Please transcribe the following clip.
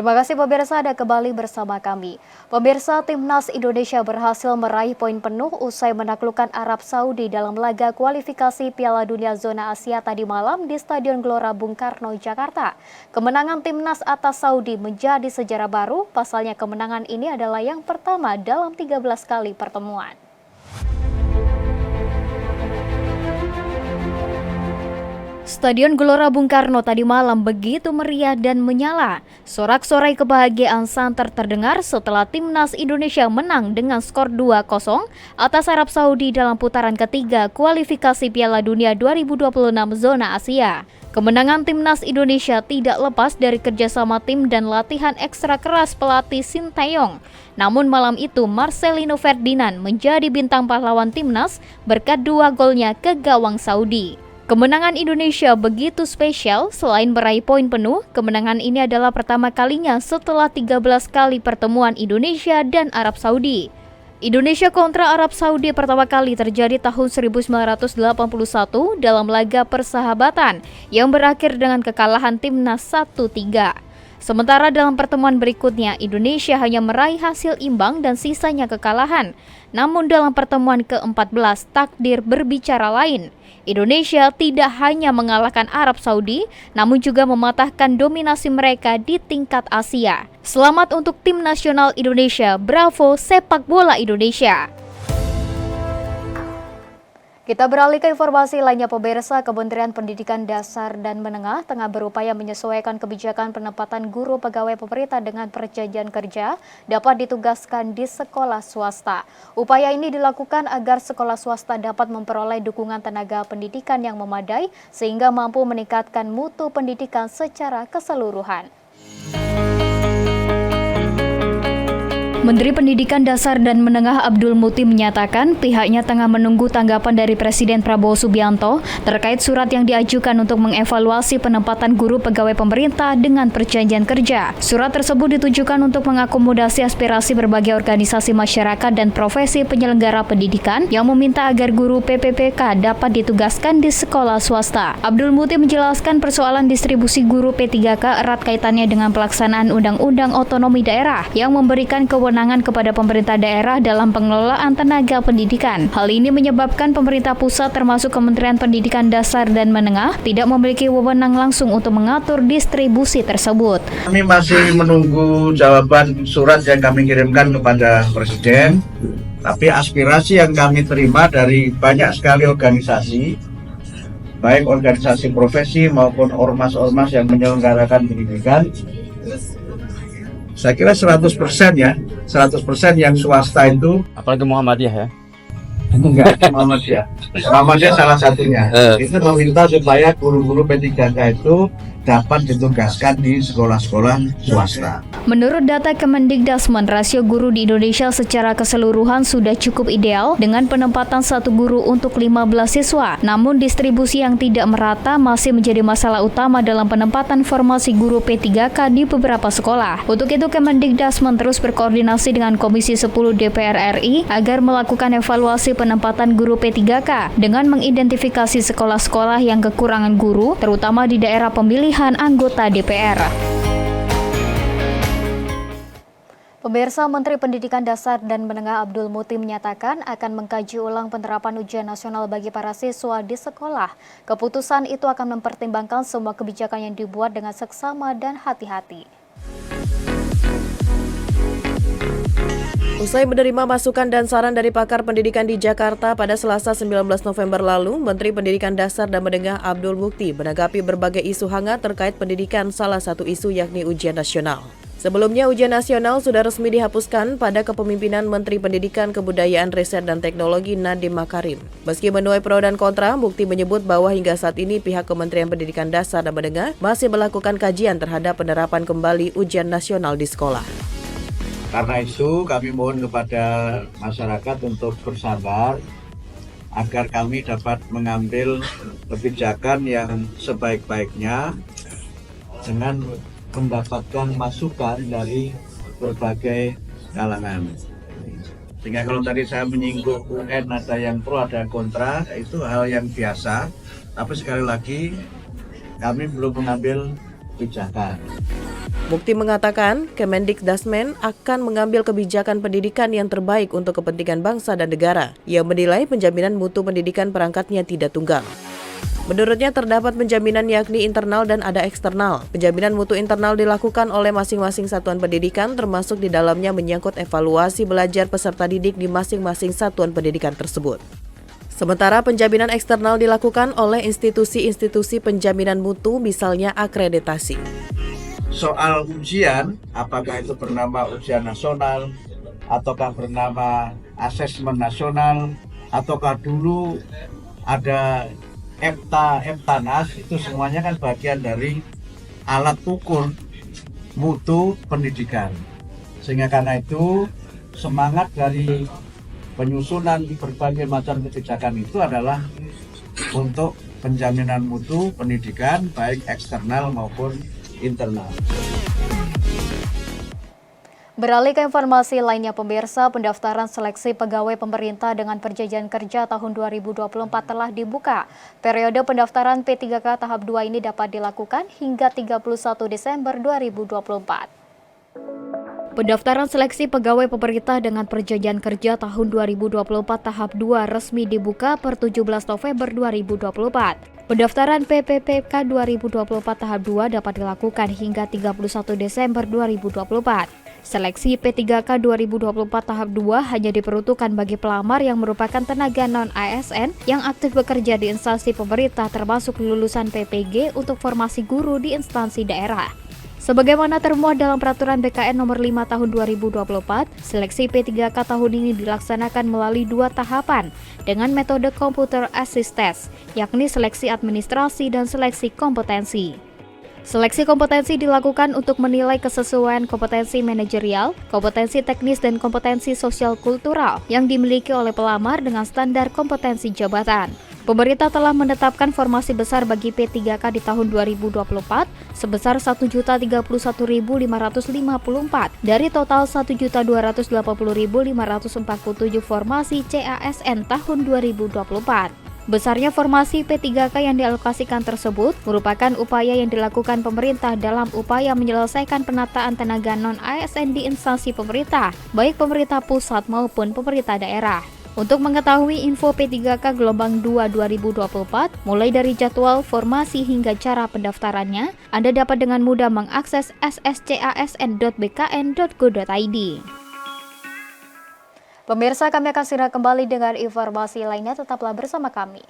Terima kasih pemirsa, Anda kembali bersama kami. Pemirsa, Timnas Indonesia berhasil meraih poin penuh usai menaklukkan Arab Saudi dalam laga kualifikasi Piala Dunia Zona Asia tadi malam di Stadion Gelora Bung Karno, Jakarta. Kemenangan Timnas atas Saudi menjadi sejarah baru, pasalnya kemenangan ini adalah yang pertama dalam 13 kali pertemuan. Stadion Gelora Bung Karno tadi malam begitu meriah dan menyala. Sorak-sorai kebahagiaan santer terdengar setelah Timnas Indonesia menang dengan skor 2-0 atas Arab Saudi dalam putaran ketiga kualifikasi Piala Dunia 2026 Zona Asia. Kemenangan Timnas Indonesia tidak lepas dari kerjasama tim dan latihan ekstra keras pelatih Sinteyong. Namun malam itu Marcelino Ferdinand menjadi bintang pahlawan Timnas berkat 2 golnya ke gawang Saudi. Kemenangan Indonesia begitu spesial, selain meraih poin penuh, kemenangan ini adalah pertama kalinya setelah 13 kali pertemuan Indonesia dan Arab Saudi. Indonesia kontra Arab Saudi pertama kali terjadi tahun 1981 dalam laga persahabatan yang berakhir dengan kekalahan Timnas 1-3. Sementara dalam pertemuan berikutnya, Indonesia hanya meraih hasil imbang dan sisanya kekalahan. Namun dalam pertemuan ke-14, takdir berbicara lain. Indonesia tidak hanya mengalahkan Arab Saudi, namun juga mematahkan dominasi mereka di tingkat Asia. Selamat untuk tim nasional Indonesia, bravo sepak bola Indonesia. Kita beralih ke informasi lainnya, pemirsa. Kementerian Pendidikan Dasar dan Menengah tengah berupaya menyesuaikan kebijakan penempatan guru pegawai pemerintah dengan perjanjian kerja dapat ditugaskan di sekolah swasta. Upaya ini dilakukan agar sekolah swasta dapat memperoleh dukungan tenaga pendidikan yang memadai sehingga mampu meningkatkan mutu pendidikan secara keseluruhan. Menteri Pendidikan Dasar dan Menengah Abdul Muti menyatakan pihaknya tengah menunggu tanggapan dari Presiden Prabowo Subianto terkait surat yang diajukan untuk mengevaluasi penempatan guru pegawai pemerintah dengan perjanjian kerja. Surat tersebut ditujukan untuk mengakomodasi aspirasi berbagai organisasi masyarakat dan profesi penyelenggara pendidikan yang meminta agar guru PPPK dapat ditugaskan di sekolah swasta. Abdul Muti menjelaskan persoalan distribusi guru P3K erat kaitannya dengan pelaksanaan Undang-Undang Otonomi Daerah yang memberikan kewenangan kepada pemerintah daerah dalam pengelolaan tenaga pendidikan. Hal ini menyebabkan pemerintah pusat termasuk Kementerian Pendidikan Dasar dan Menengah tidak memiliki wewenang langsung untuk mengatur distribusi tersebut. Kami masih menunggu jawaban surat yang kami kirimkan kepada Presiden, tapi aspirasi yang kami terima dari banyak sekali organisasi, baik organisasi profesi maupun ormas-ormas yang menyelenggarakan pendidikan, saya kira 100% ya, 100% yang swasta itu, apalagi Muhammadiyah ya? Enggak, Muhammadiyah salah satunya. Itu meminta supaya guru-guru P3K itu dapat ditugaskan di sekolah-sekolah swasta. Menurut data Kemendikdasmen, rasio guru di Indonesia secara keseluruhan sudah cukup ideal dengan penempatan 1 guru untuk 15 siswa. Namun distribusi yang tidak merata masih menjadi masalah utama dalam penempatan formasi guru P3K di beberapa sekolah. Untuk itu Kemendikdasmen terus berkoordinasi dengan Komisi 10 DPR RI agar melakukan evaluasi penempatan guru P3K dengan mengidentifikasi sekolah-sekolah yang kekurangan guru, terutama di daerah pemilihan anggota DPR. Pemirsa, Menteri Pendidikan Dasar dan Menengah Abdul Muti menyatakan akan mengkaji ulang penerapan ujian nasional bagi para siswa di sekolah. Keputusan itu akan mempertimbangkan semua kebijakan yang dibuat dengan seksama dan hati-hati. Usai menerima masukan dan saran dari pakar pendidikan di Jakarta pada Selasa 19 November lalu, Menteri Pendidikan Dasar dan Menengah Abdul Muti menanggapi berbagai isu hangat terkait pendidikan, salah satu isu yakni ujian nasional. Sebelumnya, ujian nasional sudah resmi dihapuskan pada kepemimpinan Menteri Pendidikan, Kebudayaan, Riset, dan Teknologi Nadiem Makarim. Meski menuai pro dan kontra, Muti menyebut bahwa hingga saat ini pihak Kementerian Pendidikan Dasar dan Menengah masih melakukan kajian terhadap penerapan kembali ujian nasional di sekolah. Karena itu kami mohon kepada masyarakat untuk bersabar agar kami dapat mengambil kebijakan yang sebaik-baiknya dengan mendapatkan masukan dari berbagai kalangan. Sehingga kalau tadi saya menyinggung UN ada yang pro ada yang kontra, itu hal yang biasa. Tapi sekali lagi kami belum mengambil kebijakan. Mukti mengatakan, Kemendikdasmen akan mengambil kebijakan pendidikan yang terbaik untuk kepentingan bangsa dan negara. Ia menilai penjaminan mutu pendidikan perangkatnya tidak tunggal. Menurutnya terdapat penjaminan yakni internal dan ada eksternal. Penjaminan mutu internal dilakukan oleh masing-masing satuan pendidikan termasuk di dalamnya menyangkut evaluasi belajar peserta didik di masing-masing satuan pendidikan tersebut. Sementara penjaminan eksternal dilakukan oleh institusi-institusi penjaminan mutu misalnya akreditasi. Soal ujian, apakah itu bernama ujian nasional, ataukah bernama asesmen nasional, ataukah dulu ada Eptanas, itu semuanya kan bagian dari alat ukur mutu pendidikan. Sehingga karena itu semangat dari penyusunan berbagai macam kebijakan itu adalah untuk penjaminan mutu pendidikan baik eksternal maupun internal. Beralih ke informasi lainnya, pemirsa, pendaftaran seleksi pegawai pemerintah dengan perjanjian kerja tahun 2024 telah dibuka. Periode pendaftaran P3K tahap 2 ini dapat dilakukan hingga 31 Desember 2024. Pendaftaran seleksi pegawai pemerintah dengan perjanjian kerja tahun 2024 tahap 2 resmi dibuka per 17 November 2024. Pendaftaran PPPK 2024 tahap 2 dapat dilakukan hingga 31 Desember 2024. Seleksi P3K 2024 tahap 2 hanya diperuntukkan bagi pelamar yang merupakan tenaga non-ASN yang aktif bekerja di instansi pemerintah termasuk lulusan PPG untuk formasi guru di instansi daerah. Sebagaimana termuat dalam Peraturan BKN Nomor 5 Tahun 2024, seleksi P3K tahun ini dilaksanakan melalui 2 tahapan dengan metode Computer Assist Test, yakni seleksi administrasi dan seleksi kompetensi. Seleksi kompetensi dilakukan untuk menilai kesesuaian kompetensi manajerial, kompetensi teknis dan kompetensi sosial kultural yang dimiliki oleh pelamar dengan standar kompetensi jabatan. Pemerintah telah menetapkan formasi besar bagi P3K di tahun 2024 sebesar 1.031.554 dari total 1.280.547 formasi CASN tahun 2024. Besarnya formasi P3K yang dialokasikan tersebut merupakan upaya yang dilakukan pemerintah dalam upaya menyelesaikan penataan tenaga non-ASN di instansi pemerintah, baik pemerintah pusat maupun pemerintah daerah. Untuk mengetahui info P3K gelombang 2 2024, mulai dari jadwal, formasi hingga cara pendaftarannya, Anda dapat dengan mudah mengakses sscasn.bkn.go.id. Pemirsa, kami akan segera kembali dengan informasi lainnya, tetaplah bersama kami.